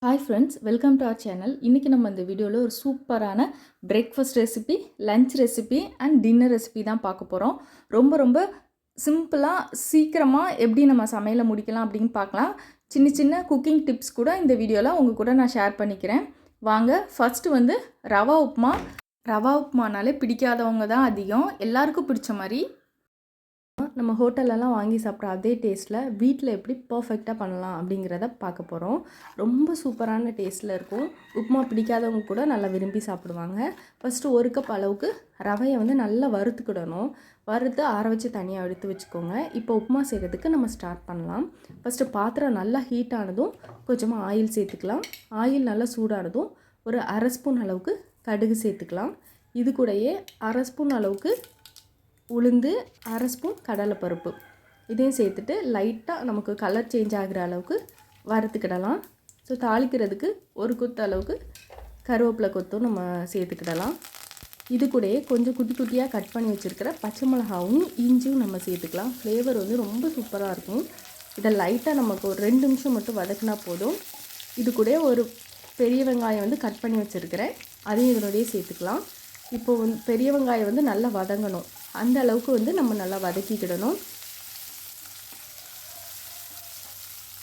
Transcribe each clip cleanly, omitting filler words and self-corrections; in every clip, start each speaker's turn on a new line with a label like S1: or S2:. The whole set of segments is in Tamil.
S1: Hi friends, welcome to our channel. இன்றைக்கி நம்ம இந்த வீடியோவில் ஒரு சூப்பரான breakfast recipe, lunch recipe and dinner recipe தான் பார்க்க போகிறோம். ரொம்ப சிம்பிளாக சீக்கிரமாக எப்படி நம்ம சமையலை முடிக்கலாம் அப்படின்னு பார்க்கலாம். சின்ன சின்ன குக்கிங் டிப்ஸ் கூட இந்த வீடியோவில் உங்கள் கூட நான் ஷேர் பண்ணிக்கிறேன். வாங்க. ஃபஸ்ட்டு வந்து ரவா உப்புமா. ரவா உப்புமானாலே பிடிக்காதவங்க தான் அதிகம். எல்லாருக்கும் பிடிச்ச மாதிரி நம்ம ஹோட்டல்லலாம் வாங்கி சாப்பிட்ற அதே டேஸ்ட்டில் வீட்டில் எப்படி பர்ஃபெக்டாக பண்ணலாம் அப்படிங்கிறத பார்க்க போகிறோம். ரொம்ப சூப்பரான டேஸ்ட்டில் இருக்கும். உப்புமா பிடிக்காதவங்க கூட நல்லா விரும்பி சாப்பிடுவாங்க. ஃபஸ்ட்டு 1 கப் அளவுக்கு ரவையை வந்து நல்லா வறுத்துக்கிடணும். வறுத்து ஆற வச்சு தனியாக எடுத்து வச்சுக்கோங்க. இப்போ உப்புமா செய்கிறதுக்கு நம்ம ஸ்டார்ட் பண்ணலாம். ஃபஸ்ட்டு பாத்திரம் நல்லா ஹீட் ஆனதும் கொஞ்சமாக ஆயில் சேர்த்துக்கலாம். ஆயில் நல்லா சூடானதும் ஒரு 1/2 ஸ்பூன் அளவுக்கு கடுகு சேர்த்துக்கலாம். இது கூடயே 1/2 ஸ்பூன் அளவுக்கு உளுந்து, 1/2 ஸ்பூன் கடலைப்பருப்பு இதையும் சேர்த்துட்டு லைட்டாக நமக்கு கலர் சேஞ்ச் ஆகிற அளவுக்கு வறுத்துக்கிடலாம். ஸோ தாளிக்கிறதுக்கு ஒரு கொத்து அளவுக்கு கருவேப்பிலை கொத்தும் நம்ம சேர்த்துக்கிடலாம். இது கூடயே கொஞ்சம் குட்டி குட்டியாக கட் பண்ணி வச்சுருக்கிற பச்சை மிளகாவும் இஞ்சியும் நம்ம சேர்த்துக்கலாம். ஃப்ளேவர் வந்து ரொம்ப சூப்பராக இருக்கும். இதை லைட்டாக நமக்கு ஒரு 2 நிமிஷம் மட்டும் வதக்கினா போதும். இது கூட ஒரு பெரிய வெங்காயம் வந்து கட் பண்ணி வச்சுருக்கிறேன், அதையும் இதனுடைய சேர்த்துக்கலாம். இப்போது வந்து பெரிய வெங்காயம் வந்து நல்லா வதங்கணும். அந்த அளவுக்கு வந்து நம்ம நல்லா வதக்கிக்கிடணும்.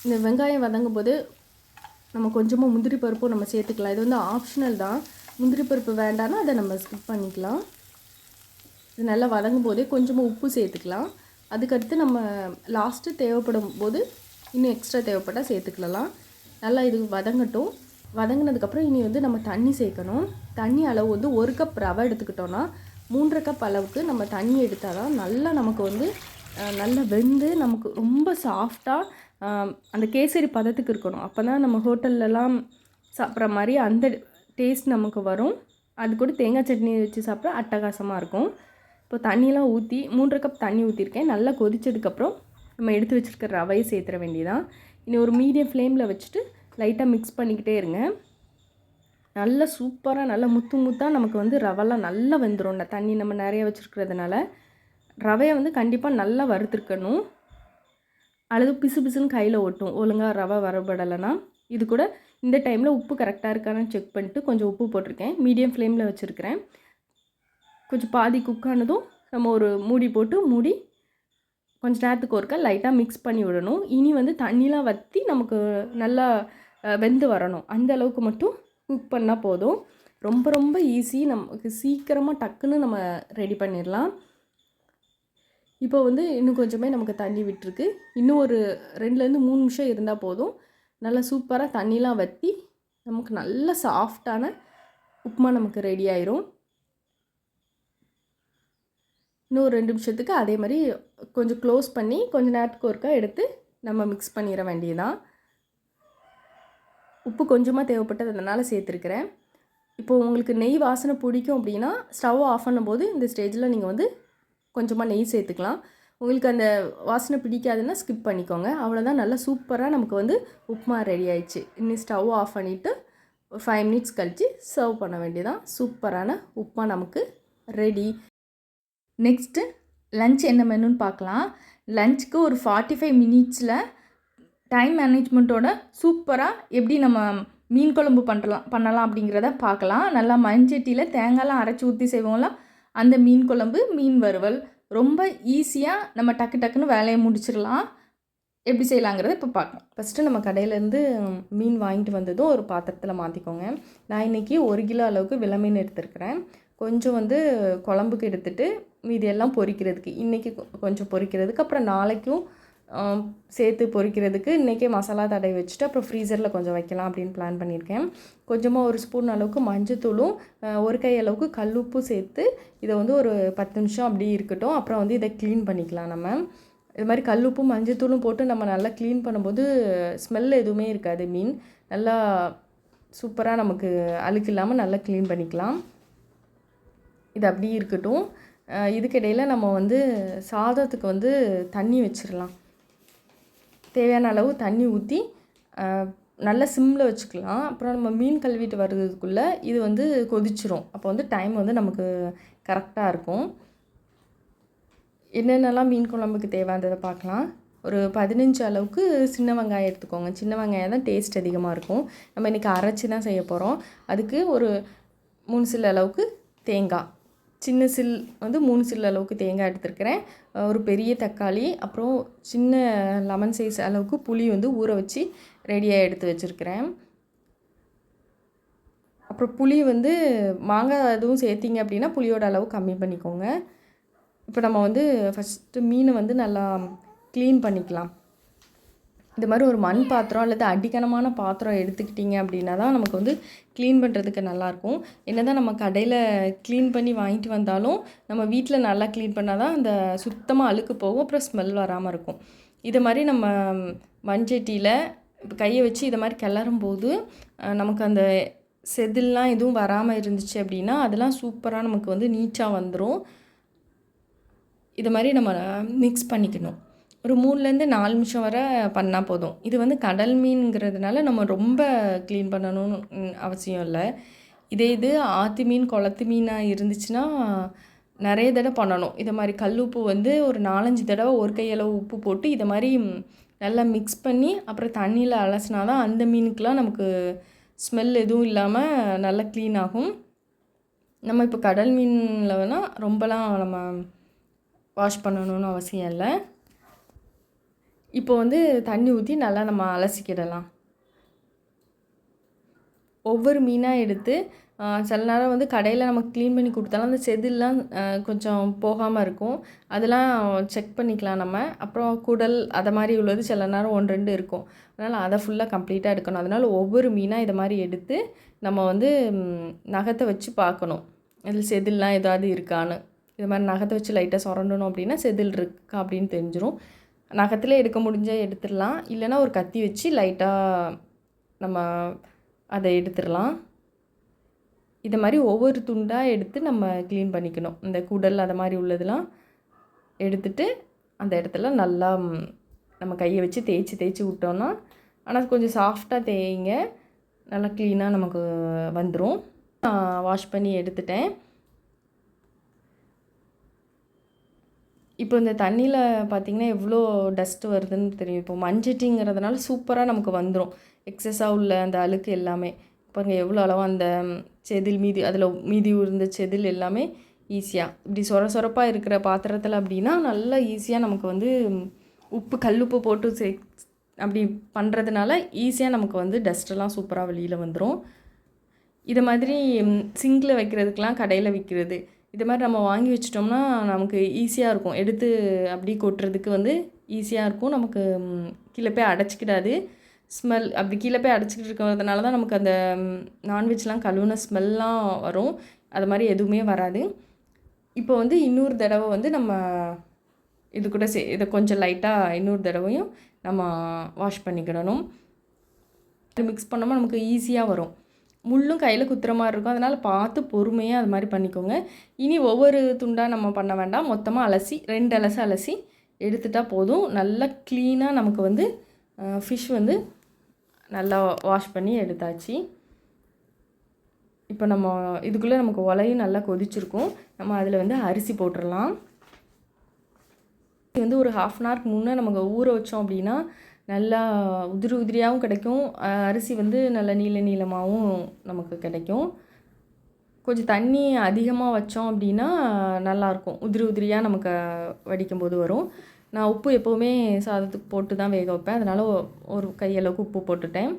S1: இந்த வெங்காயம் வதங்கும் போது நம்ம கொஞ்சமாக முந்திரி பருப்பும் நம்ம சேர்த்துக்கலாம். இது வந்து ஆப்ஷனல் தான். முந்திரி பருப்பு வேண்டாம்னா அதை நம்ம ஸ்கிப் பண்ணிக்கலாம். இது நல்லா வதங்கும் போதே கொஞ்சமாக உப்பு சேர்த்துக்கலாம். அதுக்கடுத்து நம்ம லாஸ்ட்டு தேவைப்படும் போது இன்னும் எக்ஸ்ட்ரா தேவைப்பட்டால் சேர்த்துக்கலாம். நல்லா இது வதங்கட்டும். வதங்கினதுக்கப்புறம் இனி வந்து நம்ம தண்ணி சேர்க்கணும். தண்ணி அளவு வந்து 1 கப் ரவை எடுத்துக்கிட்டோன்னா 3 கப் அளவுக்கு நம்ம தண்ணி எடுத்தால் தான் நல்லா நமக்கு வந்து நல்லா வெந்து நமக்கு ரொம்ப சாஃப்டாக அந்த கேசரி பதத்துக்கு இருக்கணும். அப்போ தான் நம்ம ஹோட்டல்லலாம் சாப்பிட்ற மாதிரி அந்த டேஸ்ட் நமக்கு வரும். அது கூட தேங்காய் சட்னி வச்சு சாப்பிட்ற அட்டகாசமாக இருக்கும். இப்போ தண்ணியெலாம் ஊற்றி 3 கப் தண்ணி ஊற்றிருக்கேன். நல்லா கொதிச்சதுக்கப்புறம் நம்ம எடுத்து வச்சுருக்க ரவையை சேர்த்துற வேண்டியதான். இனி ஒரு மீடியம் ஃப்ளேமில் வச்சுட்டு லைட்டாக மிக்ஸ் பண்ணிக்கிட்டே இருங்க. நல்லா சூப்பராக நல்லா முத்தாக நமக்கு வந்து ரவெல்லாம் நல்லா வெந்துடும். தண்ணி நம்ம நிறைய வச்சுருக்கிறதுனால ரவையை வந்து கண்டிப்பாக நல்லா வறுத்துருக்கணும். அல்லது பிசு பிசுன்னு கையில் ஒட்டும் ஒழுங்காக ரவை வரப்படலைன்னா. இது கூட இந்த டைமில் உப்பு கரெக்டாக இருக்கான்னு செக் பண்ணிட்டு கொஞ்சம் உப்பு போட்டிருக்கேன். மீடியம் ஃப்ளேமில் வச்சுருக்கிறேன். கொஞ்சம் பாதி குக் ஆனதும் நம்ம ஒரு மூடி போட்டு மூடி கொஞ்சம் நேரத்துக்கு ஒருக்கா லைட்டாக மிக்ஸ் பண்ணி விடணும். இனி வந்து தண்ணிலாம் வற்றி நமக்கு நல்லா வெந்து வரணும். அந்த அளவுக்கு மட்டும் குக் பண்ணால் போதும். ரொம்ப ஈஸி. நமக்கு சீக்கிரமாக டக்குன்னு நம்ம ரெடி பண்ணிடலாம். இப்போ வந்து இன்னும் கொஞ்சமே நமக்கு தண்ணி விட்டுருக்கு. இன்னும் ஒரு 2லேருந்து 3 நிமிஷம் இருந்தால் போதும். நல்லா சூப்பராக தண்ணிலாம் வற்றி நமக்கு நல்ல சாஃப்டான உப்புமா நமக்கு ரெடி ஆயிரும். இன்னும் 2 நிமிஷத்துக்கு அதே மாதிரி கொஞ்சம் க்ளோஸ் பண்ணி கொஞ்சம் நேரத்துக்கு ஒருக்கா எடுத்து நம்ம மிக்ஸ் பண்ணிட வேண்டியதான். உப்பு கொஞ்சமாக தேவைப்பட்டதுனால சேர்த்துருக்கிறேன். இப்போது உங்களுக்கு நெய் வாசனை பிடிக்கும் அப்படின்னா ஸ்டவ் ஆஃப் பண்ணும்போது இந்த ஸ்டேஜில் நீங்கள் வந்து கொஞ்சமாக நெய் சேர்த்துக்கலாம். உங்களுக்கு அந்த வாசனை பிடிக்காதுன்னா ஸ்கிப் பண்ணிக்கோங்க. அவ்வளோதான். நல்லா சூப்பராக நமக்கு வந்து உப்புமா ரெடி ஆயிடுச்சு. இன்னும் ஸ்டவ் ஆஃப் பண்ணிவிட்டு ஒரு 5 மினிட்ஸ் கழித்து சர்வ் பண்ண வேண்டியதான். சூப்பரான உப்புமா நமக்கு ரெடி. நெக்ஸ்ட்டு லன்ச் என்ன மெனுன்னு பார்க்கலாம். லன்ச்சுக்கு ஒரு 45 மினிட்ஸில் டைம் மேனேஜ்மெண்ட்டோட சூப்பராக எப்படி நம்ம மீன் குழம்பு பண்ணலாம் அப்படிங்கிறத பார்க்கலாம். நல்லா மண்சட்டியில் தேங்காய்லாம் அரைச்சி ஊற்றி செய்வோம்லாம் அந்த மீன் குழம்பு, மீன் வறுவல் ரொம்ப ஈஸியாக நம்ம டக்குன்னு வேலையை முடிச்சிடலாம். எப்படி செய்யலாங்கிறத இப்போ பார்க்கலாம். ஃபஸ்ட்டு நம்ம கடையிலேருந்து மீன் வாங்கிட்டு வந்ததும் ஒரு பாத்திரத்தில் மாற்றிக்கோங்க. நான் இன்றைக்கி 1 கிலோ அளவுக்கு விலை மீன் எடுத்துருக்கிறேன். கொஞ்சம் வந்து குழம்புக்கு எடுத்துகிட்டு மீதியெல்லாம் பொரிக்கிறதுக்கு இன்றைக்கி கொஞ்சம் பொரிக்கிறதுக்கு, அப்புறம் நாளைக்கும் சேர்த்து பொரிக்கிறதுக்கு இன்றைக்கே மசாலா தடவி வச்சுட்டு அப்புறம் ஃப்ரீசரில் கொஞ்சம் வைக்கலாம் அப்படின்னு பிளான் பண்ணியிருக்கேன். கொஞ்சமாக 1 ஸ்பூன் அளவுக்கு மஞ்சத்தூளும் 1 கை அளவுக்கு கல்லுப்பும் சேர்த்து இதை வந்து ஒரு 10 நிமிஷம் அப்படி இருக்கட்டும். அப்புறம் வந்து இதை க்ளீன் பண்ணிக்கலாம். நம்ம இது மாதிரி கல்லுப்பும் மஞ்சத்தூளும் போட்டு நம்ம நல்லா க்ளீன் பண்ணும்போது ஸ்மெல் எதுவுமே இருக்காது. மீன் நல்லா சூப்பராக நமக்கு அழுக்கு இல்லாமல் நல்லா க்ளீன் பண்ணிக்கலாம். இது அப்படி இருக்கட்டும். இதுக்கிடையில் நம்ம வந்து சாதத்துக்கு வந்து தண்ணி வச்சிடலாம். தேவையான அளவு தண்ணி ஊற்றி நல்லா சிம்மில் வச்சுக்கலாம். அப்புறம் நம்ம மீன் கழுவிட்டு வர்றதுக்குள்ளே இது வந்து கொதிச்சிரும். அப்போ வந்து டைம் வந்து நமக்கு கரெக்டாக இருக்கும். என்னென்னலாம் மீன் குழம்புக்கு தேவையானதை பார்க்கலாம். ஒரு 15 அளவுக்கு சின்ன வெங்காயம் எடுத்துக்கோங்க. சின்ன வெங்காயம் தான் டேஸ்ட் அதிகமாக இருக்கும். நம்ம இன்றைக்கி அரைச்சி தான் செய்ய போகிறோம். அதுக்கு ஒரு 3 சில் அளவுக்கு தேங்காய், சின்ன சில் வந்து 3 சில் அளவுக்கு தேங்காய் எடுத்துருக்கிறேன். ஒரு பெரிய தக்காளி, அப்புறம் சின்ன லெமன் சைஸ் அளவுக்கு புளி வந்து ஊற வச்சு ரெடியாக எடுத்து வச்சுருக்கிறேன். அப்புறம் புளி வந்து மாங்காய் எதுவும் சேர்த்திங்க அப்படின்னா புளியோட அளவு கம்மி பண்ணிக்கோங்க. இப்போ நம்ம வந்து ஃபஸ்ட்டு மீனை வந்து நல்லா க்ளீன் பண்ணிக்கலாம். இது மாதிரி ஒரு மண் பாத்திரம் அல்லது அடிக்கனமான பாத்திரம் எடுத்துக்கிட்டிங்க அப்படின்னா தான் நமக்கு வந்து க்ளீன் பண்ணுறதுக்கு நல்லாயிருக்கும். என்ன தான் நம்ம கடையில் க்ளீன் பண்ணி வாங்கிட்டு வந்தாலும் நம்ம வீட்டில் நல்லா க்ளீன் பண்ணால் தான் அந்த சுத்தமாக அழுக்கு போகும், அப்புறம் ஸ்மெல் வராமல் இருக்கும். இதை மாதிரி நம்ம மண்சட்டியில் கையை வச்சு இதை மாதிரி கிளறும் போது நமக்கு அந்த செதில்லாம் எதுவும் வராமல் இருந்துச்சு அப்படின்னா அதெல்லாம் சூப்பராக நமக்கு வந்து நீட்டாக வந்துடும். இது மாதிரி நம்ம மிக்ஸ் பண்ணிக்கணும். ஒரு 3லேருந்து 4 நிமிஷம் வரை பண்ணால் போதும். இது வந்து கடல் மீன்கிறதுனால நம்ம ரொம்ப க்ளீன் பண்ணணும்னு அவசியம் இல்லை. இது ஆற்று மீன், குளத்து மீனாக இருந்துச்சுன்னா நிறைய தடவை பண்ணணும். இதை மாதிரி கல்லுப்பு வந்து ஒரு 4-5 தடவை ஒரு கையளவு உப்பு போட்டு இதை மாதிரி நல்லா மிக்ஸ் பண்ணி அப்புறம் தண்ணியில் அலசினா தான் அந்த மீனுக்கெலாம் நமக்கு ஸ்மெல் எதுவும் இல்லாமல் நல்லா க்ளீன் ஆகும். நம்ம இப்போ கடல் மீனில் வேணால் ரொம்பலாம் நம்ம வாஷ் பண்ணணும்னு அவசியம் இல்லை. இப்போ வந்து தண்ணி ஊற்றி நல்லா நம்ம அலசிக்கிடலாம். ஒவ்வொரு மீனாக எடுத்து சில நேரம் வந்து கடையில் நமக்கு க்ளீன் பண்ணி கொடுத்தாலும் அந்த செதில்லாம் கொஞ்சம் போகாமல் இருக்கும். அதெல்லாம் செக் பண்ணிக்கலாம் நம்ம. அப்புறம் குடல் அதை மாதிரி உள்ளது சில நேரம் 1-2 இருக்கும். அதனால் அதை ஃபுல்லாக கம்ப்ளீட்டாக எடுக்கணும். அதனால் ஒவ்வொரு மீனாக இதை மாதிரி எடுத்து நம்ம வந்து நகத்தை வச்சு பார்க்கணும், இதில் செதில்லாம் ஏதாவது இருக்கான்னு. இது மாதிரி நகத்தை வச்சு லைட்டாக சுரண்டணும் அப்படின்னா செதில் இருக்கா அப்படின்னு தெரிஞ்சிடும். நகத்தில் எடுக்க முடிஞ்சால் எடுத்துடலாம், இல்லைனா ஒரு கத்தி வச்சு லைட்டாக நம்ம அதை எடுத்துடலாம். இதை மாதிரி ஒவ்வொரு துண்டாக எடுத்து நம்ம க்ளீன் பண்ணிக்கணும். இந்த குடல் அதை மாதிரி உள்ளதெல்லாம் எடுத்துட்டு அந்த இடத்துல நல்லா நம்ம கையை வச்சு தேய்ச்சி விட்டோன்னா, ஆனால் கொஞ்சம் சாஃப்டாக தேய்ங்க, நல்லா க்ளீனாக நமக்கு வந்துடும். வாஷ் பண்ணி எடுத்துட்டேன். இப்போ இந்த தண்ணியில் பார்த்திங்கன்னா எவ்வளோ டஸ்ட்டு வருதுன்னு தெரியும். இப்போ மண்சட்டிங்கிறதுனால சூப்பராக நமக்கு வந்துடும். எக்ஸஸாக உள்ள அந்த அழுக்கு எல்லாமே பாருங்கள் எவ்வளோ அளவாக அந்த செதில் அதில் மீதி இருந்த செதில் எல்லாமே ஈஸியாக இப்படி சொரப்பாக இருக்கிற பாத்திரத்தில் அப்படின்னா நல்லா ஈஸியாக நமக்கு வந்து உப்பு கல்லுப்பு போட்டு அப்படி பண்ணுறதுனால ஈஸியாக நமக்கு வந்து டஸ்ட்டெல்லாம் சூப்பராக வெளியில் வந்துடும். இதை மாதிரி சிங்கில் வைக்கிறதுக்கெலாம் கடையில் விற்கிறது இது மாதிரி நம்ம வாங்கி வச்சிட்டோம்னா நமக்கு ஈஸியாக இருக்கும். எடுத்து அப்படி கொட்டுறதுக்கு வந்து ஈஸியாக இருக்கும். நமக்கு கீழே போய் அடைச்சிக்கிடாது. ஸ்மெல் அப்படி கீழே போய் அடைச்சிக்கிட்டு இருக்கிறதுனால தான் நமக்கு அந்த நான்வெஜ்லாம் கழுவுன ஸ்மெல்லாம் வரும். அது மாதிரி எதுவுமே வராது. இப்போ வந்து இன்னொரு தடவை வந்து நம்ம இது கூட இதை கொஞ்சம் லைட்டாக இன்னொரு தடவையும் நம்ம வாஷ் பண்ணிக்கிடணும். மிக்ஸ் பண்ணோம்னா நமக்கு ஈஸியாக வரும். முள்ளும் கையில் குத்துற மாதிரி இருக்கும். அதனால் பார்த்து பொறுமையாக அது மாதிரி பண்ணிக்கோங்க. இனி ஒவ்வொரு துண்டாக நம்ம பண்ண வேண்டாம். மொத்தமாக அலசி 2 அலசி எடுத்துட்டால் போதும். நல்லா க்ளீனாக நமக்கு வந்து ஃபிஷ் வந்து நல்லா வாஷ் பண்ணி எடுத்தாச்சு. இப்போ நம்ம இதுக்குள்ளே நமக்கு உலையும் நல்லா கொதிச்சிருக்கும். நம்ம அதில் வந்து அரிசி போட்டுடலாம். இது வந்து ஒரு 1/2 அன் ஹவருக்கு முன்னே நமக்கு ஊற வச்சோம் அப்படின்னா நல்லா உதிரியாகவும் கிடைக்கும். அரிசி வந்து நல்லா நீளமாகவும் நமக்கு கிடைக்கும். கொஞ்சம் தண்ணி அதிகமாக வச்சோம் அப்படின்னா நல்லாயிருக்கும். உதிரியாக நமக்கு வடிக்கும்போது வரும். நான் உப்பு எப்போவுமே சாதத்துக்கு போட்டு தான் வேக வைப்பேன். அதனால் ஒரு கையளவுக்கு உப்பு போட்டுட்டேன்.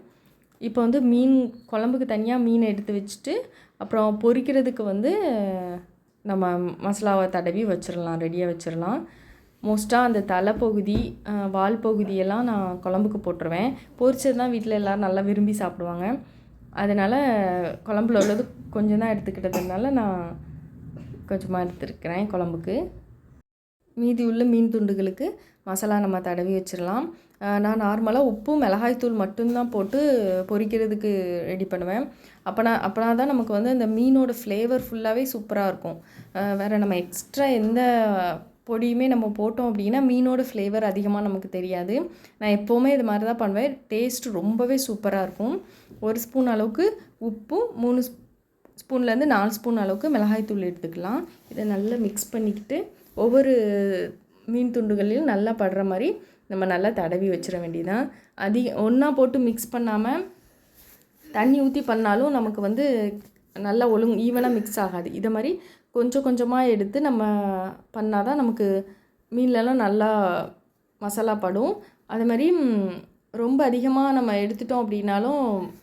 S1: இப்போ வந்து மீன் குழம்புக்கு தனியாக மீன் எடுத்து வச்சுட்டு அப்புறம் பொரிக்கிறதுக்கு வந்து நம்ம மசாலாவை தடவி வச்சிடலாம், ரெடியாக வச்சிடலாம். மோஸ்ட்டாக அந்த தலைப்பகுதி வால் பகுதியெல்லாம் நான் குழம்புக்கு போட்டுருவேன். பொரிச்சது தான் வீட்டில் எல்லோரும் நல்லா விரும்பி சாப்பிடுவாங்க. அதனால் குழம்புல உள்ளது கொஞ்சம் தான் எடுத்துக்கிட்டதுனால நான் கொஞ்சமாக எடுத்துருக்கிறேன் குழம்புக்கு. மீதி உள்ள மீன் துண்டுகளுக்கு மசாலா நம்ம தடவி வச்சிடலாம். நான் நார்மலாக உப்பு மிளகாய்த்தூள் மட்டும்தான் போட்டு பொரிக்கிறதுக்கு ரெடி பண்ணுவேன். அப்போனா தான் நமக்கு வந்து அந்த மீனோட ஃப்ளேவர் ஃபுல்லாகவே சூப்பராக இருக்கும். வேறு நம்ம எக்ஸ்ட்ரா எந்த பொடியுமே நம்ம போட்டோம் அப்படின்னா மீனோட ஃப்ளேவர் அதிகமாக நமக்கு தெரியாது. நான் எப்போவுமே இது மாதிரி தான் பண்ணுவேன். டேஸ்ட்டு ரொம்பவே சூப்பராக இருக்கும். 1 ஸ்பூன் அளவுக்கு உப்பு, 3 ஸ்பூன்லேருந்து 4 ஸ்பூன் அளவுக்கு மிளகாய்த்தூள் எடுத்துக்கலாம். இதை நல்லா மிக்ஸ் பண்ணிக்கிட்டு ஒவ்வொரு மீன் துண்டுகளையும் நல்லா படுற மாதிரி நம்ம நல்லா தடவி வச்சிட வேண்டியதான். ஒன்றா போட்டு மிக்ஸ் பண்ணாமல் தண்ணி ஊற்றி பண்ணாலும் நமக்கு வந்து நல்லா ஈவனாக மிக்ஸ் ஆகாது. இதை மாதிரி கொஞ்சம் கொஞ்சமாக எடுத்து நம்ம பண்ணால் தான் நமக்கு மீன்லலாம் நல்லா மசாலா படும். அது மாதிரி ரொம்ப அதிகமாக நம்ம எடுத்துட்டோம் அப்படின்னாலும்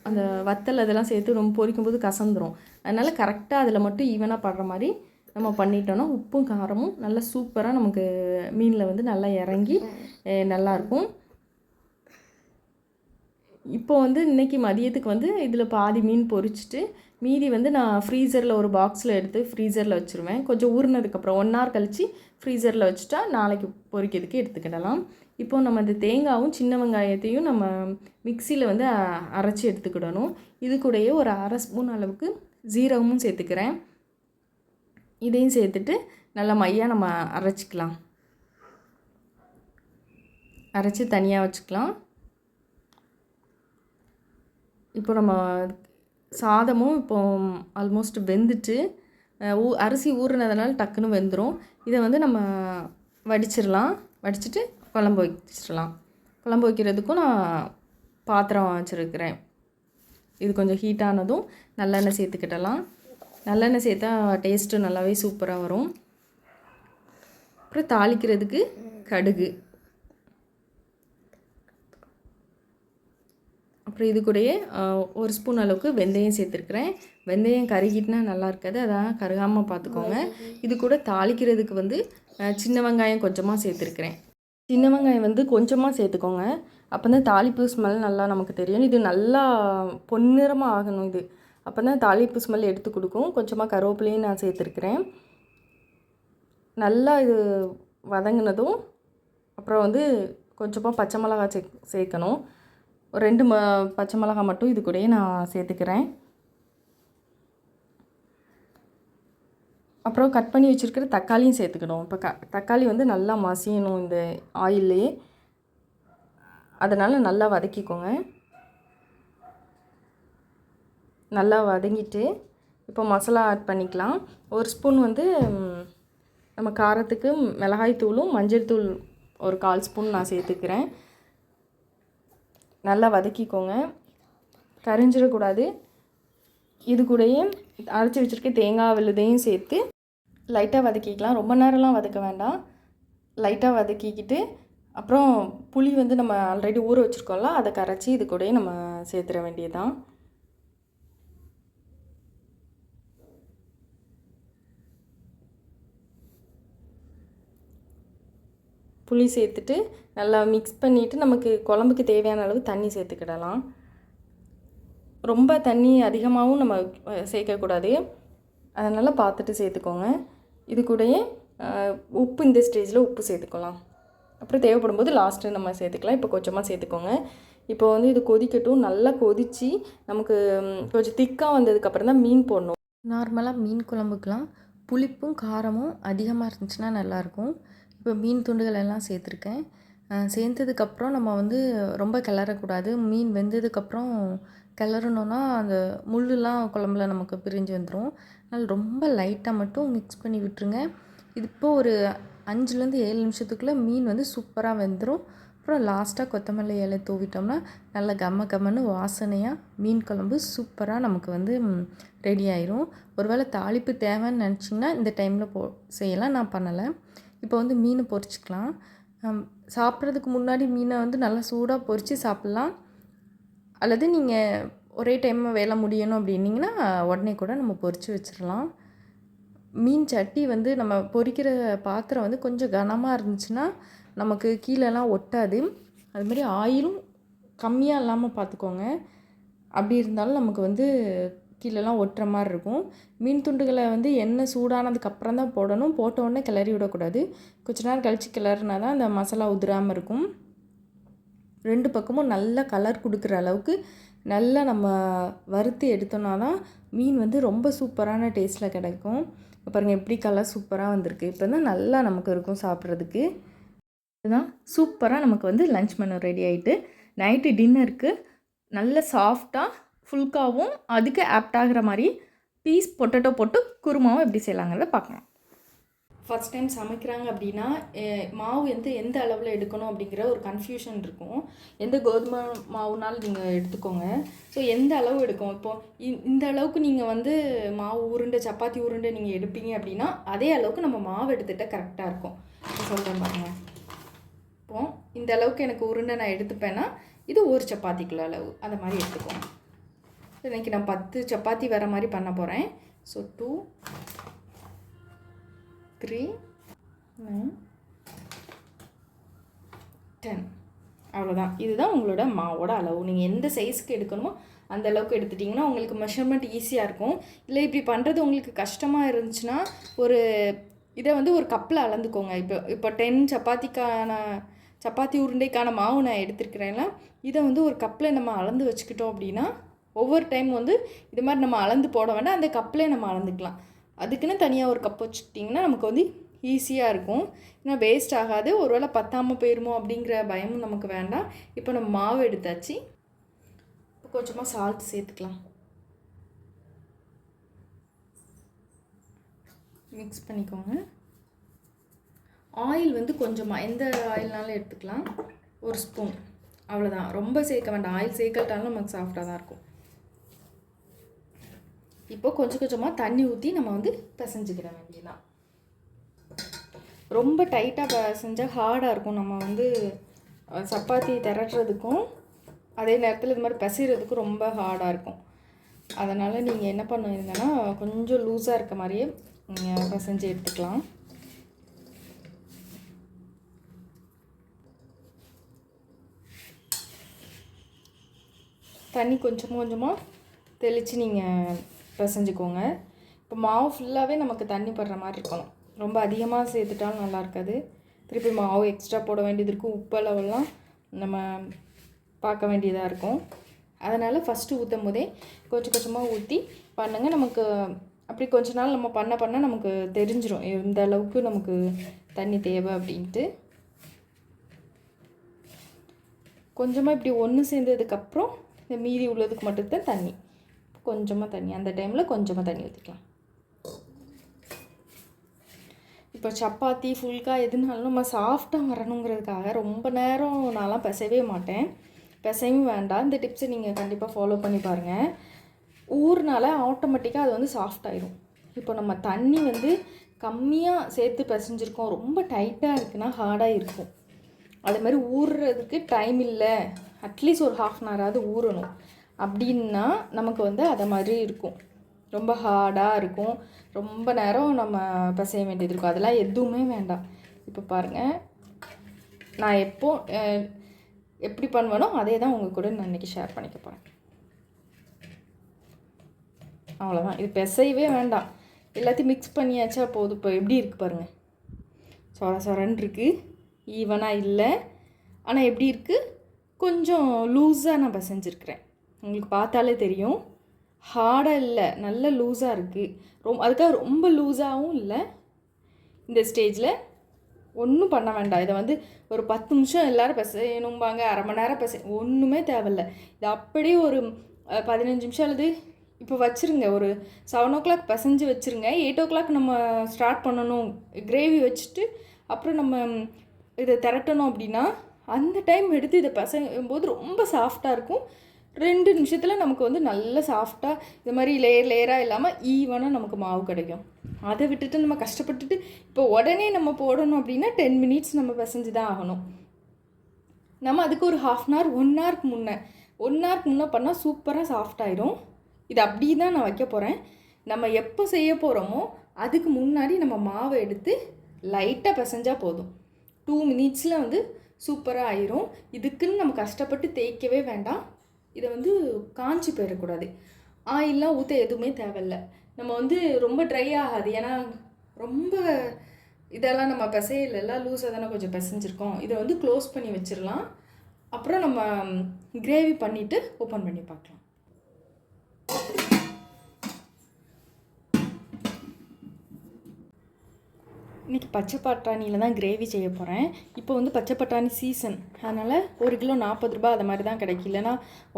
S1: அந்த வத்தல் அதெல்லாம் சேர்த்து ரொம்ப பொரிக்கும்போது கசந்துடும். அதனால் கரெக்டாக அதில் மட்டும் ஈவனாக படுற மாதிரி நம்ம பண்ணிட்டோன்னா உப்பும் காரமும் நல்லா சூப்பராக நமக்கு மீனில் வந்து நல்லா இறங்கி நல்லாயிருக்கும். இப்போ வந்து இன்றைக்கி மதியத்துக்கு வந்து இதில் பாதி மீன் பொரிச்சிட்டு மீதி வந்து நான் ஃப்ரீசரில் ஒரு பாக்ஸில் எடுத்து ஃப்ரீசரில் வச்சுருவேன். கொஞ்சம் ஊறினதுக்கப்புறம் 1 hour கழித்து ஃப்ரீசரில் வச்சுட்டா நாளைக்கு பொரிக்கிறதுக்கு எடுத்துக்கிடலாம். இப்போ நம்ம இந்த தேங்காயும் சின்ன வெங்காயத்தையும் நம்ம மிக்சியில் வந்து அரைச்சி எடுத்துக்கிடணும். இது கூடயே ஒரு 1/2 ஸ்பூன் அளவுக்கு ஜீரகமும் சேர்த்துக்கிறேன். இதையும் சேர்த்துட்டு நல்லா மையாக நம்ம அரைச்சிக்கலாம். அரைச்சி தனியாக வச்சுக்கலாம். இப்போ நம்ம சாதமும் இப்போ ஆல்மோஸ்ட் வெந்துட்டு அரிசி ஊறுனதுனால டக்குன்னு வெந்துடும். இதை வந்து நம்ம வடிச்சிடலாம். வடிச்சிட்டு குழம்பு வச்சிடலாம். குழம்பு வைக்கிறதுக்கும் நான் பாத்திரம் வச்சுருக்கிறேன். இது கொஞ்சம் ஹீட்டானதும் நல்லெண்ணெய் சேர்த்துக்கிடலாம். நல்லெண்ணெய் சேர்த்தா டேஸ்ட்டு நல்லாவே சூப்பராக வரும். அப்புறம் தாளிக்கிறதுக்கு கடுகு, அப்புறம் இது கூடயே 1 ஸ்பூன் அளவுக்கு வெந்தயம் சேர்த்துருக்குறேன். வெந்தயம் கருகிட்டுனா நல்லா இருக்காது, அதான் கருகாமல் பார்த்துக்கோங்க. இது கூட தாளிக்கிறதுக்கு வந்து சின்ன வெங்காயம் கொஞ்சமாக சேர்த்துருக்குறேன். சின்ன வெங்காயம் வந்து கொஞ்சமாக சேர்த்துக்கோங்க. அப்போ தான் தாளிப்பு ஸ்மெல் நல்லா நமக்கு தெரியும். இது நல்லா பொன்னிறமாக ஆகணும். இது அப்போ தான் தாளிப்பு ஸ்மெல் எடுத்து கொடுக்கும். கொஞ்சமாக கருவேப்பிலையும் நான் சேர்த்துருக்குறேன். நல்லா இது வதங்கினதும் அப்புறம் வந்து கொஞ்சமாக பச்சை மிளகா சேர்க்கணும். ஒரு 2 பச்சை மிளகாய் மட்டும் இது கூடயே நான் சேர்த்துக்கிறேன். அப்புறம் கட் பண்ணி வச்சுருக்கிற தக்காளியும் சேர்த்துக்கணும். இப்போ தக்காளி வந்து நல்லா மசியணும் இந்த ஆயிலே, அதனால் நல்லா வதக்கிக்கோங்க. நல்லா வதங்கிட்டு இப்போ மசாலா ஆட் பண்ணிக்கலாம். 1 ஸ்பூன் வந்து நம்ம காரத்துக்கு மிளகாய் தூளும் மஞ்சள் தூள் ஒரு 1/4 ஸ்பூன் நான் சேர்த்துக்கிறேன். நல்லா வதக்கிக்கோங்க, கரிஞ்சிடக்கூடாது. இது கூடயே அரைச்சி வச்சுருக்க தேங்காய் விழுதையும் சேர்த்து லைட்டாக வதக்கிக்கலாம். ரொம்ப நேரம்லாம் வதக்க வேண்டாம். லைட்டாக வதக்கிக்கிட்டு அப்புறம் புளி வந்து நம்ம ஆல்ரெடி ஊற வச்சுருக்கோம்ல, அதை கரைச்சி இது கூடயே நம்ம சேர்த்துட வேண்டியதுதான். புளி சேர்த்துட்டு நல்லா மிக்ஸ் பண்ணிவிட்டு நமக்கு குழம்புக்கு தேவையான அளவு தண்ணி சேர்த்துக்கிடலாம். ரொம்ப தண்ணி அதிகமாகவும் நம்ம சேர்க்கக்கூடாது, அதனால் பார்த்துட்டு சேர்த்துக்கோங்க. இது கூடயே உப்பு இந்த ஸ்டேஜில் உப்பு சேர்த்துக்கலாம். அப்புறம் தேவைப்படும் போது லாஸ்ட்டு நம்ம சேர்த்துக்கலாம். இப்போ கொஞ்சமாக சேர்த்துக்கோங்க. இப்போ வந்து இது கொதிக்கட்டும். நல்லா கொதித்து நமக்கு கொஞ்சம் திக்காக வந்ததுக்கப்புறம் தான் மீன் போடணும். நார்மலாக மீன் குழம்புக்கெலாம் புளிப்பும் காரமும் அதிகமாக இருந்துச்சுன்னா நல்லாயிருக்கும். இப்போ மீன் துண்டுகள் எல்லாம் சேர்த்துருக்கேன். சேர்த்ததுக்கப்புறம் நம்ம வந்து ரொம்ப கிளறக்கூடாது. மீன் வெந்ததுக்கப்புறம் கிளறணுன்னா அந்த முள்ளுலாம் குழம்புல நமக்கு பிரிஞ்சு வந்துடும். அதனால் ரொம்ப லைட்டாக மட்டும் மிக்ஸ் பண்ணி விட்டுருங்க. இது இப்போது ஒரு 5லேருந்து 7 நிமிஷத்துக்குள்ளே மீன் வந்து சூப்பராக வெந்துடும். அப்புறம் லாஸ்ட்டாக கொத்தமல்லி இலை தூவிட்டோம்னா நல்லா கம்மன்னு வாசனையாக மீன் குழம்பு சூப்பராக நமக்கு வந்து ரெடி ஆயிரும். ஒருவேளை தாளிப்பு தேவைன்னு நினச்சிங்கன்னா இந்த டைமில் செய்யலாம். நான் பண்ணலை. இப்போ வந்து மீன் பொரிச்சிக்கலாம். சாப்பிட்றதுக்கு முன்னாடி மீனை வந்து நல்லா சூடாக பொரித்து சாப்பிட்லாம். அல்லது நீங்கள் ஒரே டைம் வேலை முடியணும் அப்படின்னிங்கன்னா உடனே கூட நம்ம பொரித்து வச்சிடலாம். மீன் சட்டி வந்து நம்ம பொரிக்கிற பாத்திரம் வந்து கொஞ்சம் கனமாக இருந்துச்சுன்னா நமக்கு கீழெல்லாம் ஒட்டாது. அதுமாதிரி ஆயிலும் கம்மியாக இல்லாமல் பார்த்துக்கோங்க. அப்படி இருந்தாலும் நமக்கு வந்து கீழெல்லாம் ஒட்டுற மாதிரி இருக்கும். மீன் துண்டுகளை வந்து எண்ணெய் சூடானதுக்கப்புறம் தான் போடணும். போட்ட உடனே கிளறி விடக்கூடாது. கொஞ்ச நேரம் கழித்து கிளறினா தான் அந்த மசாலா உதிராமல் இருக்கும். 2 பக்கமும் நல்லா கலர் கொடுக்குற அளவுக்கு நல்லா நம்ம வறுத்து எடுத்தோன்னா தான் மீன் வந்து ரொம்ப சூப்பரான டேஸ்ட்டில் கிடைக்கும். பாருங்கள் எப்படி கலர் சூப்பராக வந்திருக்கு. இப்போ தான் நல்லா நமக்கு இருக்கும் சாப்பிட்றதுக்கு. இதுதான் சூப்பராக நமக்கு வந்து லன்ச் மெனு ரெடி ஆகிட்டு நைட்டு டின்னருக்கு நல்ல சாஃப்டாக ஃபுல்காவும் அதுக்கு ஆப்ட் ஆகிற மாதிரி பீஸ் பொட்டேட்டோ போட்டு குருமாவும் எப்படி செய்யலாங்கிறத பார்க்கலாம். ஃபஸ்ட் டைம் சமைக்கிறாங்க அப்படின்னா மாவு எந்த அளவில் எடுக்கணும் அப்படிங்கிற ஒரு கன்ஃபியூஷன் இருக்கும். எந்த கோதுமை மாவுனாலும் நீங்கள் எடுத்துக்கோங்க. ஸோ எந்த அளவு எடுக்கும் இப்போது இந்த அளவுக்கு நீங்கள் வந்து மாவு உருண்டை சப்பாத்தி உருண்டை நீங்கள் எடுப்பீங்க அப்படின்னா அதே அளவுக்கு நம்ம மாவு எடுத்துகிட்ட கரெக்டாக இருக்கும். சொல்கிறேன் பாருங்கள். இப்போது இந்த அளவுக்கு எனக்கு உருண்டை நான் எடுத்துப்பேன்னா இது ஒரு சப்பாத்திக்குள்ள அளவு அந்த மாதிரி எடுத்துக்கோங்க. இன்றைக்கி நான் 10 சப்பாத்தி வர மாதிரி பண்ண போகிறேன். ஸோ 2 3 9 10 அவ்வளோதான். இதுதான் உங்களோட மாவோட அளவு. நீங்கள் எந்த சைஸ்க்கு எடுக்கணுமோ அந்த அளவுக்கு எடுத்துட்டிங்கன்னா உங்களுக்கு மெஷர்மெண்ட் ஈஸியாக இருக்கும். இல்லை இப்படி பண்ணுறது உங்களுக்கு கஷ்டமாக இருந்துச்சுன்னா ஒரு இதை வந்து ஒரு கப்பில் அளந்துக்கோங்க. இப்போ 10 சப்பாத்தி உருண்டைக்கான மாவு நான் எடுத்துருக்கிறேன்னா இதை வந்து ஒரு கப்பில் நம்ம அளந்து வச்சுக்கிட்டோம் அப்படின்னா ஒவ்வொரு டைம் வந்து இது மாதிரி நம்ம அளந்து போட வேண்டாம், அந்த கப்பிலே நம்ம அளந்துக்கலாம். அதுக்குன்னு தனியாக ஒரு கப் வச்சுக்கிட்டிங்கன்னா நமக்கு வந்து ஈஸியாக இருக்கும். ஏன்னா வேஸ்ட் ஆகாது. ஒருவேளை பத்தாமல் போயிருமோ அப்படிங்கிற பயமும் நமக்கு வேண்டாம். இப்போ நம்ம மாவு எடுத்தாச்சு. இப்போ கொஞ்சமாக சால்ட் சேர்த்துக்கலாம். மிக்ஸ் பண்ணிக்கோங்க. ஆயில் வந்து கொஞ்சமாக எந்த ஆயில்னாலும் எடுத்துக்கலாம். ஒரு ஸ்பூன் அவ்வளோதான். ரொம்ப சேர்க்க வேண்டாம். ஆயில் சேர்க்கட்டாலும் நமக்கு சாஃப்டாக தான் இருக்கும். இப்போ கொஞ்சம் கொஞ்சமாக தண்ணி ஊற்றி நம்ம வந்து பிசைஞ்சிக்கிற வேண்டியதான். ரொம்ப டைட்டாக பிசைஞ்சால் ஹார்டாக இருக்கும். நம்ம வந்து சப்பாத்தி திரட்டுறதுக்கும் அதே நேரத்தில் இது மாதிரி பிசைகிறதுக்கும் ரொம்ப ஹார்டாக இருக்கும். அதனால் நீங்கள் என்ன பண்ணுவீங்கன்னா கொஞ்சம் லூஸாக இருக்க மாதிரியே நீங்கள் பிசைஞ்சு எடுத்துக்கலாம். தண்ணி கொஞ்சம் கொஞ்சமாக தெளித்து நீங்கள் பிசைஞ்சுக்கோங்க. இப்போ மாவு ஃபுல்லாகவே நமக்கு தண்ணி படுற மாதிரி இருக்கணும். ரொம்ப அதிகமாக சேர்த்துட்டாலும் நல்லா இருக்காது. திருப்பி மாவு எக்ஸ்ட்ரா போட வேண்டியது இருக்கும். உப்பு அளவெல்லாம் நம்ம பார்க்க வேண்டியதாக இருக்கும். அதனால் ஃபஸ்ட்டு ஊற்றும் போதே கொஞ்சம் கொஞ்சமாக ஊற்றி பண்ணுங்கள். நமக்கு அப்படி கொஞ்ச நாள் நம்ம பண்ண நமக்கு தெரிஞ்சிடும் எந்த அளவுக்கு நமக்கு தண்ணி தேவை அப்படின்ட்டு. கொஞ்சமாக இப்படி ஒன்று சேர்ந்ததுக்கப்புறம் இந்த மீதி உள்ளதுக்கு மட்டும்தான் தண்ணி, கொஞ்சமாக தண்ணி, அந்த டைமில் கொஞ்சமாக தண்ணி ஊற்றிக்கலாம். இப்போ சப்பாத்தி ஃபுல்கா எதுனாலும் நம்ம சாஃப்டாக வரணுங்கிறதுக்காக ரொம்ப நேரம் நான்லாம் பிசையவே மாட்டேன். பிசையும் வேண்டாம். இந்த டிப்ஸை நீங்கள் கண்டிப்பாக ஃபாலோ பண்ணி பாருங்கள். ஊறுனால ஆட்டோமேட்டிக்காக அது வந்து சாஃப்ட் ஆயிடும். இப்போ நம்ம தண்ணி வந்து கம்மியாக சேர்த்து பிசைஞ்சிருக்கோம், ரொம்ப டைட்டாக இருக்குன்னா ஹார்டாக இருக்கும். அது மாதிரி ஊறுறதுக்கு டைம் இல்லை, அட்லீஸ்ட் ஒரு 1/2 hour ஆகுது ஊறணும் அப்படின்னா நமக்கு வந்து அதை மாதிரி இருக்கும். ரொம்ப ஹார்டாக இருக்கும், ரொம்ப நேரம் நம்ம பிசைய வேண்டியது இருக்கும். அதெல்லாம் எதுவுமே வேண்டாம். இப்போ பாருங்கள், நான் எப்படி பண்ணுவேனோ அதே தான் உங்கள் கூட நான் இன்றைக்கி ஷேர் பண்ணிக்க போகிறேன். அவ்வளோதான். இது பிசையவே வேண்டாம், எல்லாத்தையும் மிக்ஸ் பண்ணியாச்சா போதும். இப்போ எப்படி இருக்குது பாருங்கள், சொரன்னு இருக்குது, ஈவனாக இல்லை. ஆனால் எப்படி இருக்குது, கொஞ்சம் லூஸாக நான் பிசைஞ்சிருக்கிறேன். உங்களுக்கு பார்த்தாலே தெரியும், ஹார்டாக இல்லை, நல்ல லூஸாக இருக்குது. அதுக்காக ரொம்ப லூஸாகவும் இல்லை. இந்த ஸ்டேஜில் ஒன்றும் பண்ண வேண்டாம். இதை வந்து ஒரு 10 நிமிஷம் எல்லோரும் பிசையணும்பாங்க, 1/2 மணி நேரம் ஒன்றுமே தேவையில்லை. இது அப்படியே ஒரு 15 நிமிஷம் அல்லது இப்போ வச்சுருங்க. ஒரு 7 o'clock பிசைஞ்சு வச்சுருங்க. 8 o'clock நம்ம ஸ்டார்ட் பண்ணணும் கிரேவி வச்சுட்டு அப்புறம் நம்ம இதை திரட்டணும் அப்படின்னா அந்த டைம் எடுத்து இதை பிசையும் போது ரொம்ப சாஃப்டாக இருக்கும். 2 நிமிஷத்தில் நமக்கு வந்து நல்ல சாஃப்டாக இது மாதிரி லேயராக இல்லாமல் ஈவனாக நமக்கு மாவு கிடைக்கும். அதை விட்டுட்டு நம்ம கஷ்டப்பட்டுட்டு இப்போ உடனே நம்ம போடணும் அப்படின்னா 10 minutes நம்ம பிசைஞ்சு தான் ஆகணும். நம்ம அதுக்கு ஒரு 1/2 hour 1 hourக்கு முன்னே பண்ணால் சூப்பராக சாஃப்டாயிடும். இது அப்படி தான் நான் வைக்க போகிறேன். நம்ம எப்போ செய்ய போகிறோமோ அதுக்கு முன்னாடி நம்ம மாவை எடுத்து லைட்டாக பிசைஞ்சால் போதும். 2 minutes வந்து சூப்பராக ஆயிரும். இதுக்குன்னு நம்ம கஷ்டப்பட்டு தேய்க்கவே வேண்டாம். இதை வந்து காஞ்சி போயிடக்கூடாது. ஆயிலெலாம் ஊற்ற எதுவுமே தேவையில்லை. நம்ம வந்து ரொம்ப ட்ரை ஆகாது. ஏன்னா ரொம்ப இதெல்லாம் நம்ம பிசையலாம், லூஸாக தானே கொஞ்சம் பிசைஞ்சிருக்கோம். இதை வந்து க்ளோஸ் பண்ணி வச்சிடலாம். அப்புறம் நம்ம கிரேவி பண்ணிவிட்டு ஓப்பன் பண்ணி பார்க்கலாம். இன்றைக்கி பச்சை பட்டாணியில் தான் கிரேவி செய்ய போகிறேன். இப்போ வந்து பச்சை பட்டாணி சீசன், அதனால் 1 கிலோ 40 ரூபா அது மாதிரி தான் கிடைக்கும். இல்லைனா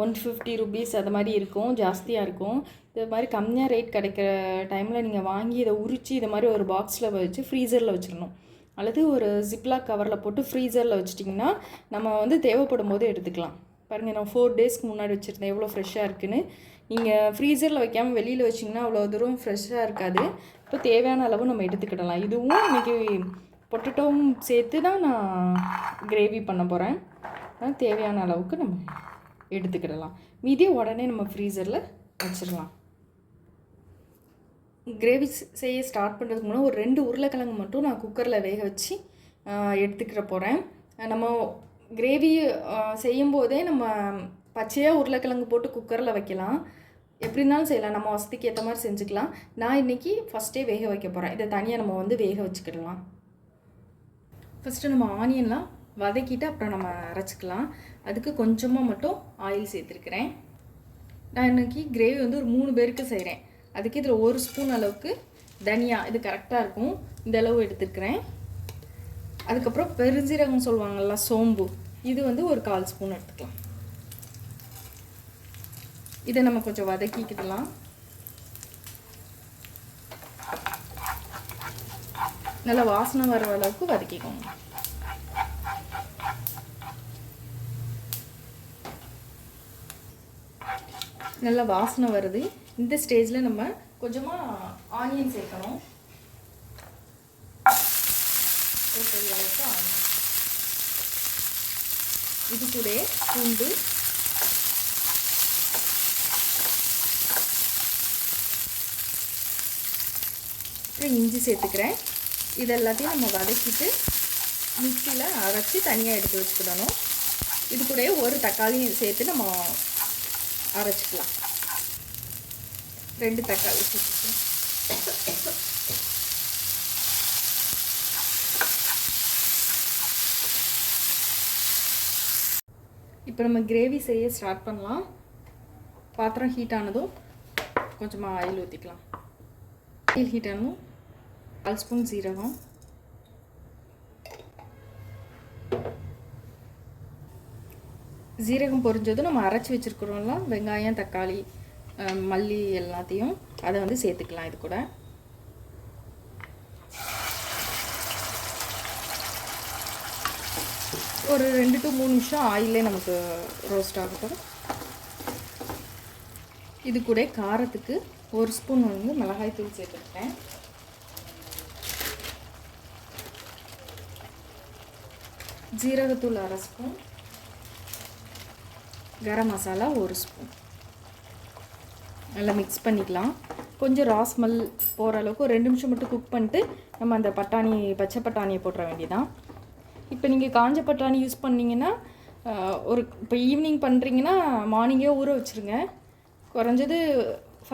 S1: 150 ருபீஸ் அது மாதிரி இருக்கும், ஜாஸ்தியாக இருக்கும். இது மாதிரி கம்மியாக ரேட் கிடைக்கிற டைமில் நீங்கள் வாங்கி இதை உரித்து இதை மாதிரி ஒரு பாக்ஸில் வச்சு ஃப்ரீசரில் வச்சிடணும். அல்லது ஒரு ஜிப்லாக் கவரில் போட்டு ஃப்ரீசரில் வச்சிட்டிங்கன்னா நம்ம வந்து தேவைப்படும் போது எடுத்துக்கலாம். பாருங்கள், நான் 4 டேஸ்க்கு முன்னாடி வச்சுருந்தேன், எவ்வளோ ஃப்ரெஷ்ஷாக இருக்குன்னு. நீங்கள் ஃப்ரீசரில் வைக்காமல் வெளியில் வச்சிங்கன்னா அவ்வளோ தூரம் ஃப்ரெஷ்ஷாக இருக்காது. இப்போ தேவையான அளவு நம்ம எடுத்துக்கிடலாம். இதுவும் இன்றைக்கி பொட்டேட்டோவும் சேர்த்து தான் நான் கிரேவி பண்ண போகிறேன். அதனால் தேவையான அளவுக்கு நம்ம எடுத்துக்கிடலாம். மீதி உடனே நம்ம ஃப்ரீசரில் வச்சிடலாம். கிரேவி செய்ய ஸ்டார்ட் பண்ணுறதுக்கு முன்னாடி ஒரு 2 உருளைக்கிழங்கு மட்டும் நான் குக்கரில் வேக வச்சு எடுத்துக்கிற போகிறேன். நம்ம கிரேவி செய்யும்போதே நம்ம பச்சையாக உருளைக்கிழங்கு போட்டு குக்கரில் வைக்கலாம், எப்படி இருந்தாலும் செய்யலாம், நம்ம வசதிக்கு ஏற்ற மாதிரி செஞ்சுக்கலாம். நான் இன்றைக்கி ஃபஸ்ட்டே வேக வைக்க போகிறேன். இதை தனியாக நம்ம வந்து வேக வச்சுக்கிடலாம். ஃபஸ்ட்டு நம்ம ஆனியன்லாம் வதக்கிட்டு அப்புறம் நம்ம அரைச்சிக்கலாம். அதுக்கு கொஞ்சமாக மட்டும் ஆயில் சேர்த்துருக்கிறேன். நான் இன்றைக்கி கிரேவி வந்து ஒரு 3 பேருக்கு செய்கிறேன். அதுக்கு இதில் 1 ஸ்பூன் அளவுக்கு தனியா, இது கரெக்டாக இருக்கும், இந்த அளவு எடுத்துருக்கிறேன். அதுக்கப்புறம் பெருஞ்சீரகம் சொல்லுவாங்கள்ல, சோம்பு, இது வந்து ஒரு 1/4 ஸ்பூன் எடுத்துக்கலாம். இதை நம்ம கொஞ்சம் வதக்கிக்கிடலாம். நல்லா வாசனை வர அளவுக்கு வதக்கிக்கோங்க. நல்லா வாசனை வருது. இந்த ஸ்டேஜில் நம்ம கொஞ்சமாக ஆனியன் சேர்க்கணும். ஒரு பெரிய அளவுக்கு ஆனியன், இது கூட பூண்டு, இஞ்சி சேர்த்துக்கிறேன். இது எல்லாத்தையும் நம்ம வதக்கிட்டு மிக்சியில் அரைச்சி தனியாக எடுத்து வச்சுக்கிடணும். இது கூட ஒரு தக்காளியும் சேர்த்து நம்ம அரைச்சிக்கலாம். 2 தக்காளி சேர்த்துக்கலாம். இப்போ நம்ம கிரேவி செய்ய ஸ்டார்ட் பண்ணலாம். பாத்திரம் ஹீட் ஆனதும் கொஞ்சமாக ஆயில் ஊற்றிக்கலாம். ஆயில் ஹீட் ஆனதும் 1 ஸ்பூன் சீரகம், ஜீரகம் பொரிஞ்சதும் நம்ம அரைச்சி வச்சுருக்கிறோம்ல வெங்காயம், தக்காளி, மல்லி எல்லாத்தையும் அதை வந்து சேர்த்துக்கலாம். இது கூட ஒரு 2 to 3 நிமிஷம் ஆயிலே நமக்கு ரோஸ்ட் ஆகட்டும். இது கூட காரத்துக்கு 1 ஸ்பூன் வந்து மிளகாய் தூள் சேர்த்துருக்கேன். ஜீரகத்தூள் 1/2 ஸ்பூன், கரம் மசாலா 1 ஸ்பூன். நல்லா மிக்ஸ் பண்ணிக்கலாம். கொஞ்சம் ரா ஸ்மெல் போகிற அளவுக்கு ஒரு 2 நிமிஷம் மட்டும் குக் பண்ணிட்டு நம்ம அந்த பச்சை பட்டாணியை போட்டுற வேண்டியதான். இப்போ நீங்கள் காஞ்ச பட்டாணி யூஸ் பண்ணிங்கன்னா இப்போ ஈவினிங் பண்ணுறீங்கன்னா மார்னிங்கே ஊற வச்சுருங்க. குறைஞ்சது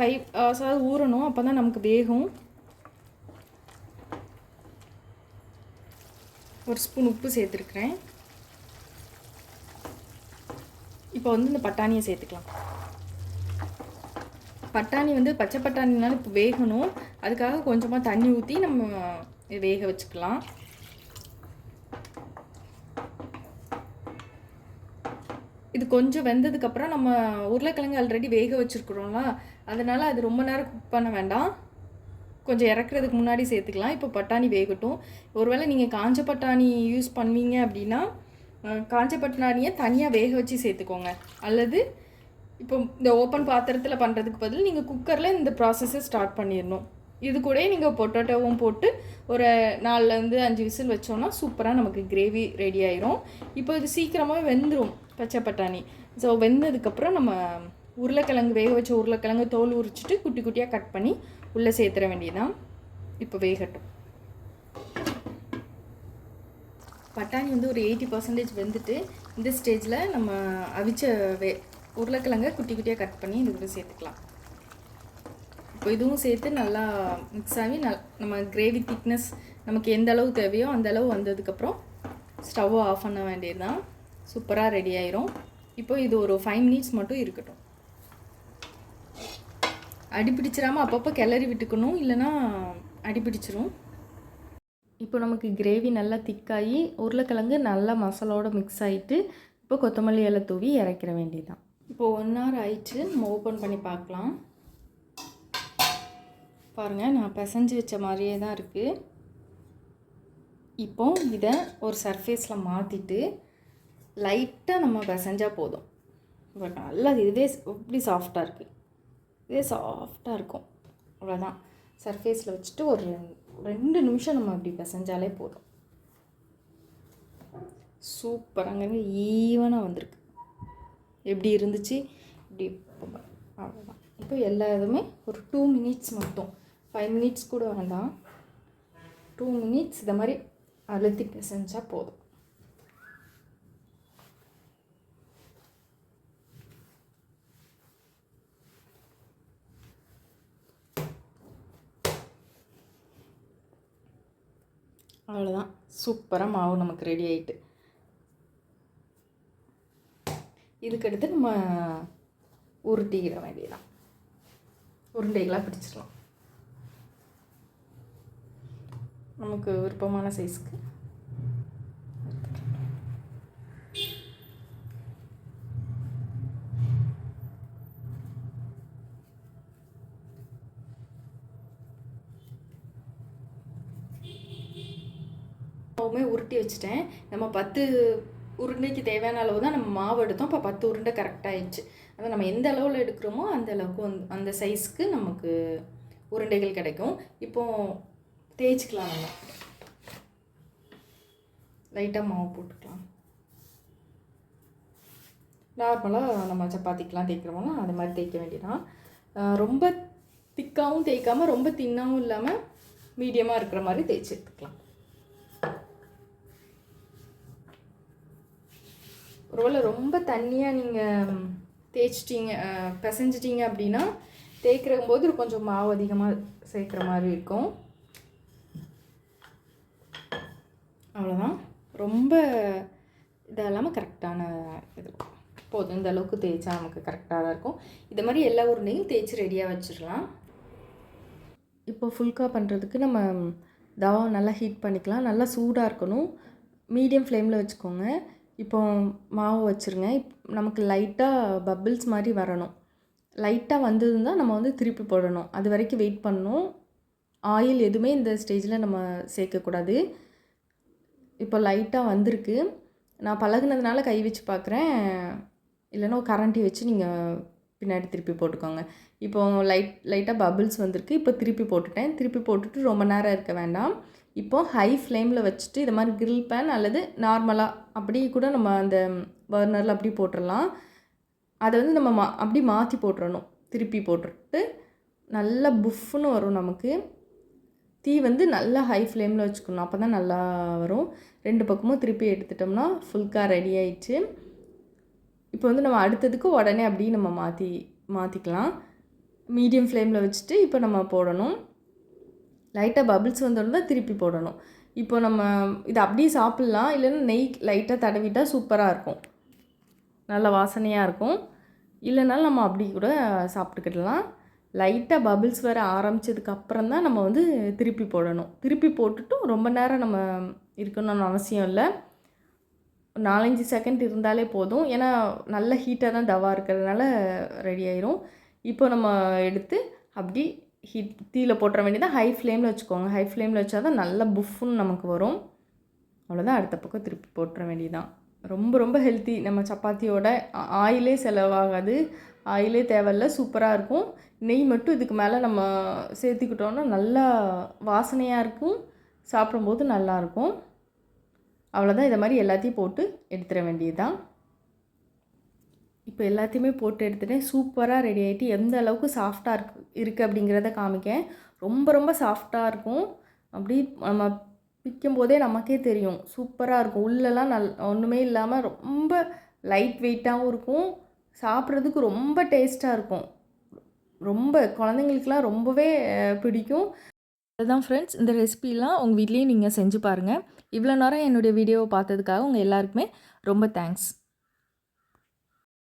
S1: 5 hours ஊறணும், அப்போ தான் நமக்கு வேகும். 1 ஸ்பூன் உப்பு சேர்த்துருக்குறேன். இப்போ வந்து இந்த பட்டாணியை சேர்த்துக்கலாம். பட்டாணி வந்து பச்சை பட்டாணினாலும் இப்போ வேகணும், அதுக்காக கொஞ்சமாக தண்ணி ஊற்றி நம்ம வேக வச்சுக்கலாம். இது கொஞ்சம் வெந்ததுக்கப்புறம் நம்ம உருளைக்கிழங்கு ஆல்ரெடி வேக வச்சுருக்குறோம்ல, அதனால் அது ரொம்ப நேரம் குக் பண்ண வேண்டாம், கொஞ்சம் இறக்குறதுக்கு முன்னாடி சேர்த்துக்கலாம். இப்போ பட்டாணி வேகட்டும். ஒருவேளை நீங்கள் காஞ்ச பட்டாணி யூஸ் பண்ணுவீங்க அப்படின்னா காஞ்ச பட்டாணியை தனியாக வேக வச்சு சேர்த்துக்கோங்க. அல்லது இப்போ இந்த ஓப்பன் பாத்திரத்தில் பண்ணுறதுக்கு பதில் நீங்கள் குக்கரில் இந்த ப்ராசஸை ஸ்டார்ட் பண்ணிடணும். இது கூட நீங்கள் பொட்டேட்டோவும் போட்டு ஒரு 4 to 5 விசில் வச்சோன்னா சூப்பராக நமக்கு கிரேவி ரெடி ஆயிரும். இப்போ இது சீக்கிரமாக வெந்துடும் பச்சை பட்டாணி. ஸோ வெந்ததுக்கப்புறம் நம்ம உருளைக்கிழங்கு வேக வச்ச உருளைக்கிழங்கு தோல் உரிச்சிட்டு குட்டி குட்டியாக கட் பண்ணி உள்ளே சேர்த்துற வேண்டியதான். இப்போ வேகட்டும். பட்டாணி வந்து ஒரு 80% வெந்துட்டு இந்த ஸ்டேஜில் நம்ம அவிச்ச உருளைக்கிழங்கை குட்டி குட்டியாக கட் பண்ணி இது கூட சேர்த்துக்கலாம். இப்போ இதுவும் சேர்த்து நல்லா மிக்ஸ் ஆகி நம்ம கிரேவி திக்னஸ் நமக்கு எந்த அளவு தேவையோ அந்த அளவு வந்ததுக்கப்புறம் ஸ்டவ்வை ஆஃப் பண்ண வேண்டியது தான். சூப்பராக ரெடி ஆயிரும். இப்போ இது ஒரு 5 minutes மட்டும் இருக்கட்டும். அடிப்பிடிச்சிடாமல் அப்பப்போ கிளறி விட்டுக்கணும், இல்லைன்னா அடிப்பிடிச்சிரும். இப்போ நமக்கு கிரேவி நல்லா திக்காகி உருளைக்கிழங்கு நல்லா மசாலாவோட மிக்ஸ் ஆகிட்டு இப்போ கொத்தமல்லி இலை தூவி இறக்கிற வேண்டியதுதான். இப்போ 1 hour ஆயிடுச்சு. நம்ம ஓப்பன் பண்ணி பார்க்கலாம். பாருங்கள், நான் பிசைஞ்சு வச்ச மாதிரியே தான் இருக்குது. இப்போ இதை ஒரு சர்ஃபேஸில் மாற்றிட்டு லைட்டாக நம்ம பிசைஞ்சால் போதும். பட் நல்லா இதுவே எப்படி சாஃப்டாக இருக்குது, இதே சாஃப்டாக இருக்கும். அவ்வளோதான். சர்ஃபேஸில் வச்சுட்டு ஒரு 2 நிமிஷம் நம்ம அப்படி பிசைஞ்சாலே போதும். சூப்பராங்க, ஈவனாக வந்திருக்கு. எப்படி இருந்துச்சு இப்படி அவ்வளோதான். இப்போ எல்லா இதுவுமே ஒரு 2 minutes மட்டும், 5 minutes கூட வேண்டாம், 2 minutes இதை மாதிரி அழுத்தி பிசைஞ்சால் போதும். அவ்வளோதான். சூப்பராக மாவு நமக்கு ரெடி ஆகிட்டு. இதுக்கடுத்து நம்ம உருட்டிக்கிற வேண்டியதான். உருண்டைகளாக பிடிச்சிடலாம் நமக்கு விருப்பமான சைஸ்க்கு. மாவுமே உருட்டி வச்சுட்டேன். நம்ம 10 உருண்டைக்கு தேவையான அளவு தான் நம்ம மாவு எடுத்தோம். இப்போ 10 உருண்டை கரெக்டாக ஆயிடுச்சு. அதை நம்ம எந்த அளவில் எடுக்கிறோமோ அந்த அளவுக்கு அந்த சைஸ்க்கு நமக்கு உருண்டைகள் கிடைக்கும். இப்போது தேய்ச்சிக்கலாம். நம்ம லைட்டாக மாவு போட்டுக்கலாம். நார்மலாக நம்ம சப்பாத்திக்கெலாம் தேய்க்கிறோம்னா அது மாதிரி தேய்க்க வேண்டியதான். ரொம்ப திக்காகவும் தேய்க்காமல் ரொம்ப தின்னாகவும் இல்லாமல் மீடியமாக இருக்கிற மாதிரி தேய்ச்சி எடுத்துக்கலாம். ஒருவேளை ரொம்ப தண்ணியாக நீங்கள் தேய்ச்சிட்டிங்க பிசைஞ்சிட்டிங்க அப்படின்னா தேய்க்கிற போது கொஞ்சம் மாவு அதிகமாக சேர்க்குற மாதிரி இருக்கும். அவ்வளோதான். ரொம்ப இது இல்லாமல் கரெக்டான இது போதும். இந்த அளவுக்கு தேய்ச்சா நமக்கு கரெக்டாக தான் இருக்கும். இது மாதிரி எல்லா உருண்டையும் தேய்ச்சி ரெடியாக வச்சிடலாம். இப்போ ஃபுல்கா பண்ணுறதுக்கு நம்ம தவா நல்லா ஹீட் பண்ணிக்கலாம். நல்லா சூடாக இருக்கணும். மீடியம் ஃப்ளேமில் வச்சுக்கோங்க. இப்போ மாவு வச்சுருங்க. நமக்கு லைட்டாக பபிள்ஸ் மாதிரி வரணும். லைட்டாக வந்ததுன்னா நம்ம வந்து திருப்பி போடணும். அது வரைக்கும் வெயிட் பண்ணணும். ஆயில் எதுவுமே இந்த ஸ்டேஜில் நம்ம சேர்க்கக்கூடாது. இப்போ லைட்டாக வந்திருக்கு. நான் பழகுனதுனால கை வச்சு பார்க்குறேன். இல்லைன்னா கரண்டி வச்சு நீங்கள் பின்னாடி திருப்பி போட்டுக்கோங்க. இப்போ லைட்டாக பபிள்ஸ் வந்திருக்கு. இப்போ திருப்பி போட்டுட்டேன். திருப்பி போட்டுட்டு ரொம்ப நேரம் இருக்க வேண்டாம். இப்போது ஹை ஃப்ளேமில் வச்சுட்டு இது மாதிரி கிரில் பேன் அல்லது நார்மலாக அப்படி கூட நம்ம அந்த பர்னரில் அப்படி போட்டுடலாம். அதை வந்து நம்ம அப்படி மாற்றி போட்டுறணும். திருப்பி போட்டுட்டு நல்லா புஃப்னு வரும் நமக்கு. தீ வந்து நல்லா ஹை ஃப்ளேமில் வச்சுக்கணும். அப்போ தான் நல்லா வரும். 2 பக்கமும் திருப்பி எடுத்துட்டோம்னா ஃபுல்கா ரெடி ஆயிடுச்சு. இப்போ வந்து நம்ம அடுத்ததுக்கு உடனே அப்படியே நம்ம மாற்றிக்கலாம். மீடியம் ஃப்ளேமில் வச்சுட்டு இப்போ நம்ம போடணும். லைட்டாக பபிள்ஸ் வந்தோடனே தான் திருப்பி போடணும். இப்போ நம்ம இதை அப்படியே சாப்பிட்லாம். இல்லைன்னா நெய் லைட்டாக தடவிட்டால் சூப்பராக இருக்கும், நல்ல வாசனையாக இருக்கும். இல்லைனாலும் நம்ம அப்படி கூட சாப்பிட்டுக்கிடலாம். லைட்டாக பபிள்ஸ் வர ஆரம்பித்ததுக்கப்புறம் தான் நம்ம வந்து திருப்பி போடணும். திருப்பி போட்டுட்டும் ரொம்ப நேரம் நம்ம இருக்கணும்னு அவசியம் இல்லை. 4-5 செகண்ட் இருந்தாலே போதும். ஏன்னா நல்ல ஹீட்டாக தான் தவா இருக்கிறதுனால ரெடி ஆயிரும். இப்போ நம்ம எடுத்து அப்படி தீயில் போட்டுற வேண்டியதான். ஹை ஃப்ளேமில் வச்சுக்கோங்க. ஹை ஃப்ளேமில் வச்சா தான் நல்லா புஃப்னு நமக்கு வரும். அவ்வளோதான். அடுத்த பக்கம் திருப்பி போட்டுற வேண்டியதான். ரொம்ப ரொம்ப ஹெல்த்தி. நம்ம சப்பாத்தியோட ஆயிலே செலவாகாது, ஆயிலே தேவையில்ல. சூப்பராக இருக்கும். நெய் மட்டும் இதுக்கு மேலே நம்ம சேர்த்துக்கிட்டோன்னா நல்லா வாசனையாக இருக்கும். சாப்பிடும்போது நல்லாயிருக்கும். அவ்வளோதான். இதை மாதிரி எல்லாத்தையும் போட்டு எடுத்துட வேண்டியது தான். இப்போ எல்லாத்தையுமே போட்டு எடுத்துகிட்டேன். சூப்பராக ரெடி ஆகிட்டு எந்த அளவுக்கு சாஃப்டாக இருக்குது அப்படிங்கிறத காமிக்கேன். ரொம்ப ரொம்ப சாஃப்டாக இருக்கும். அப்படி நம்ம பிக்கும் போதே நமக்கே தெரியும். சூப்பராக இருக்கும். உள்ளெல்லாம் ஒன்றுமே இல்லாமல் ரொம்ப லைட் வெயிட்டாகவும் இருக்கும். சாப்பிட்றதுக்கு ரொம்ப டேஸ்ட்டாக இருக்கும். ரொம்ப குழந்தைங்களுக்குலாம் ரொம்பவே பிடிக்கும். அதுதான் ஃப்ரெண்ட்ஸ், இந்த ரெசிபிலாம் உங்கள் வீட்லேயும் நீங்கள் செஞ்சு பாருங்கள். இவ்வளோ நேரம் என்னுடைய வீடியோவை பார்த்ததுக்காக உங்கள் எல்லாருக்குமே ரொம்ப தேங்க்ஸ்.